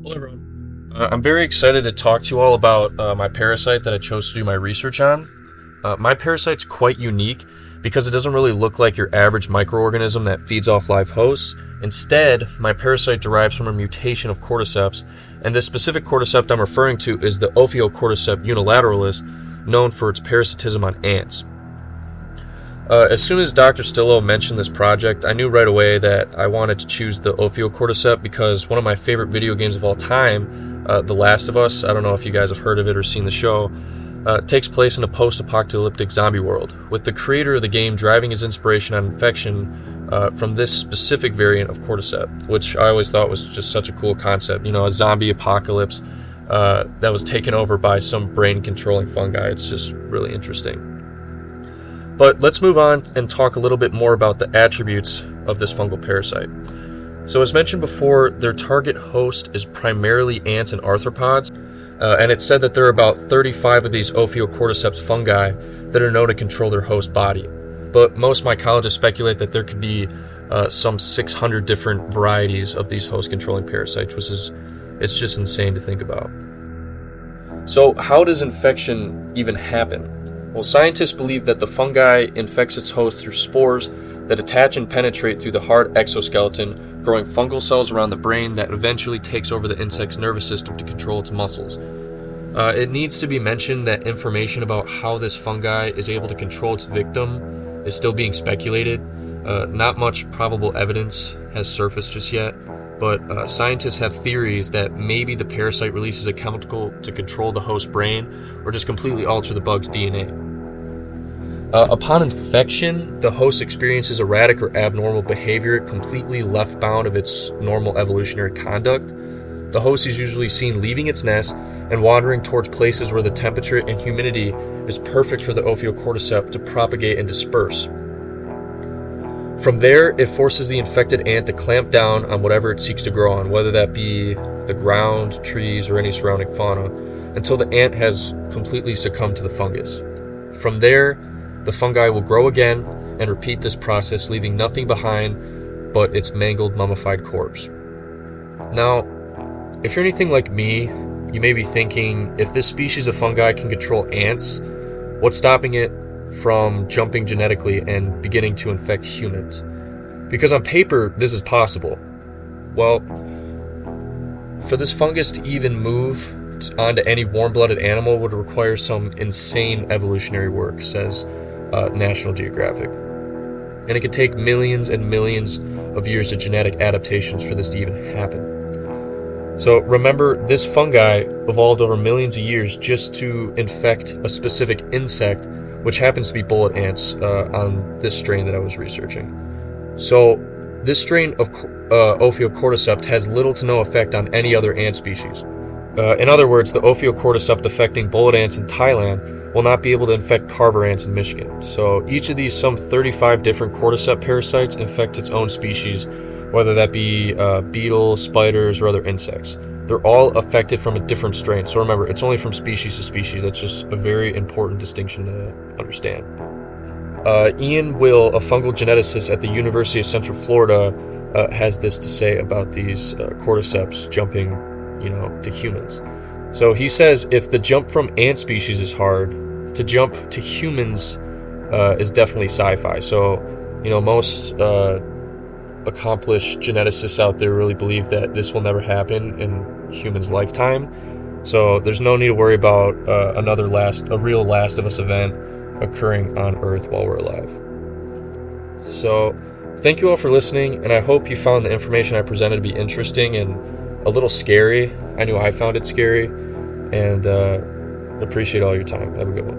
Hello, everyone. I'm very excited to talk to you all about my parasite that I chose to do my research on. My parasite's quite unique because it doesn't really look like your average microorganism that feeds off live hosts. Instead, my parasite derives from a mutation of cordyceps, and this specific cordyceps I'm referring to is the Ophiocordyceps unilateralis, known for its parasitism on ants. As soon as Dr. Stillo mentioned this project, I knew right away that I wanted to choose the Ophiocordyceps because one of my favorite video games of all time, The Last of Us, I don't know if you guys have heard of it or seen the show, takes place in a post-apocalyptic zombie world, with the creator of the game driving his inspiration on infection from this specific variant of cordyceps, which I always thought was just such a cool concept. You know, a zombie apocalypse that was taken over by some brain-controlling fungi. It's just really interesting. But let's move on and talk a little bit more about the attributes of this fungal parasite. So as mentioned before, their target host is primarily ants and arthropods, and it's said that there are about 35 of these Ophiocordyceps fungi that are known to control their host body. But most mycologists speculate that there could be some 600 different varieties of these host-controlling parasites, it's just insane to think about. So how does infection even happen? Well, scientists believe that the fungi infects its host through spores that attach and penetrate through the hard exoskeleton, growing fungal cells around the brain that eventually takes over the insect's nervous system to control its muscles. It needs to be mentioned that information about how this fungi is able to control its victim is still being speculated. Not much probable evidence has surfaced just yet, but scientists have theories that maybe the parasite releases a chemical to control the host brain or just completely alter the bug's DNA. Upon infection, the host experiences erratic or abnormal behavior completely left bound of its normal evolutionary conduct. The host is usually seen leaving its nest and wandering towards places where the temperature and humidity is perfect for the Ophiocordyceps to propagate and disperse. From there, it forces the infected ant to clamp down on whatever it seeks to grow on, whether that be the ground, trees, or any surrounding fauna, until the ant has completely succumbed to the fungus. From there, the fungi will grow again and repeat this process, leaving nothing behind but its mangled, mummified corpse. Now, if you're anything like me, you may be thinking, if this species of fungi can control ants, what's stopping it from jumping genetically and beginning to infect humans? Because on paper, this is possible. Well, for this fungus to even move onto any warm-blooded animal would require some insane evolutionary work, says National Geographic. And it could take millions and millions of years of genetic adaptations for this to even happen. So remember, this fungi evolved over millions of years just to infect a specific insect, which happens to be bullet ants on this strain that I was researching. So this strain of Ophiocordyceps has little to no effect on any other ant species. In other words, the Ophiocordyceps affecting bullet ants in Thailand will not be able to infect carver ants in Michigan. So each of these some 35 different cordyceps parasites infects its own species, whether that be beetles, spiders, or other insects. They're all affected from a different strain. So remember, it's only from species to species. That's just a very important distinction to understand. Ian Will, a fungal geneticist at the University of Central Florida, has this to say about these cordyceps jumping, to humans. So he says, if the jump from ant species is hard, to jump to humans is definitely sci-fi. So, most accomplished geneticists out there really believe that this will never happen in humans' lifetime. So there's no need to worry about a real Last of Us event occurring on Earth while we're alive. So thank you all for listening, and I hope you found the information I presented to be interesting and a little scary. I knew I found it scary, and appreciate all your time. Have a good one.